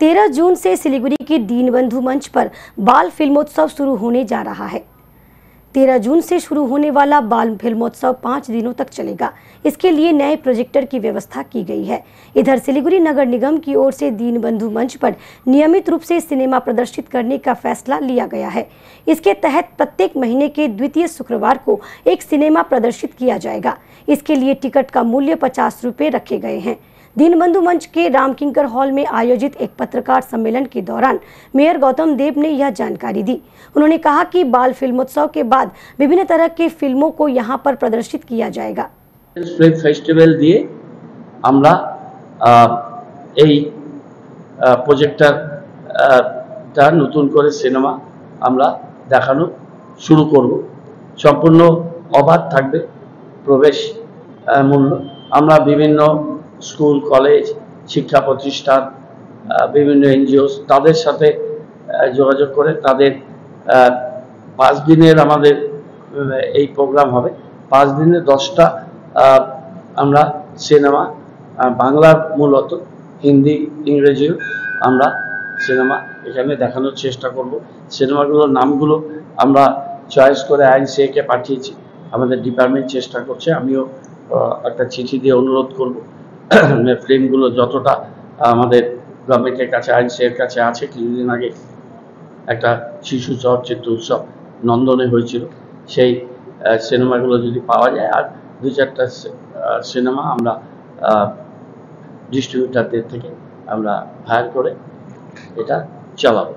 13 जून से सिलीगुड़ी के दीनबंधु मंच पर बाल फिल्मोत्सव शुरू होने जा रहा है। 13 जून से शुरू होने वाला बाल फिल्मोत्सव 5 दिनों तक चलेगा। इसके लिए नए प्रोजेक्टर की व्यवस्था की गई है। इधर सिलीगुड़ी नगर निगम की ओर से दीनबंधु मंच पर नियमित रूप से सिनेमा प्रदर्शित करने का फैसला लिया गया है। इसके तहत प्रत्येक महीने के द्वितीय शुक्रवार को एक सिनेमा प्रदर्शित किया जाएगा। इसके लिए टिकट का मूल्य 50 रुपये रखे गए हैं। दीनबंधु मंच के रामकिंकर हॉल में आयोजित एक पत्रकार सम्मेलन के दौरान मेयर गौतम देव ने यह जानकारी दी। उन्होंने कहा कि बाल फिल्मोत्सव के बाद विभिन्न तरह की फिल्मों को यहां पर प्रदर्शित किया जाएगा। फिल्म फेस्टिवल दिए আমরা এই প্রজেক্টরটা নতুন করে সিনেমা আমরা দেখানো শুরু করব। সম্পূর্ণ অবাধ থাকবে প্রবেশ মূল্য। আমরা বিভিন্ন স্কুল কলেজ শিক্ষা প্রতিষ্ঠান বিভিন্ন এনজিওস তাদের সাথে যোগাযোগ করে তাদের 5 দিনের আমাদের এই প্রোগ্রাম হবে। 5 দিনে 10টা আমরা সিনেমা বাংলা মূলত হিন্দি ইংরেজিও আমরা সিনেমা এখানে দেখানোর চেষ্টা করব। সিনেমাগুলোর নামগুলো আমরা চয়েস করে আইনসিএকে পাঠিয়েছি। আমাদের ডিপার্টমেন্ট চেষ্টা করছে। আমিও একটা চিঠি দিয়ে অনুরোধ করব ফিল্মগুলো যতটা আমাদের গভর্নমেন্টের কাছে আইনসিএর কাছে আছে। কিছুদিন আগে একটা শিশু চলচ্চিত্র উৎসব নন্দনে হয়েছিল, সেই সিনেমাগুলো যদি পাওয়া যায় আর 2-4টা সিনেমা আমরা ডিস্ট্রিবিউটারদের থেকে আমরা হায়ার করে এটা চালাবো।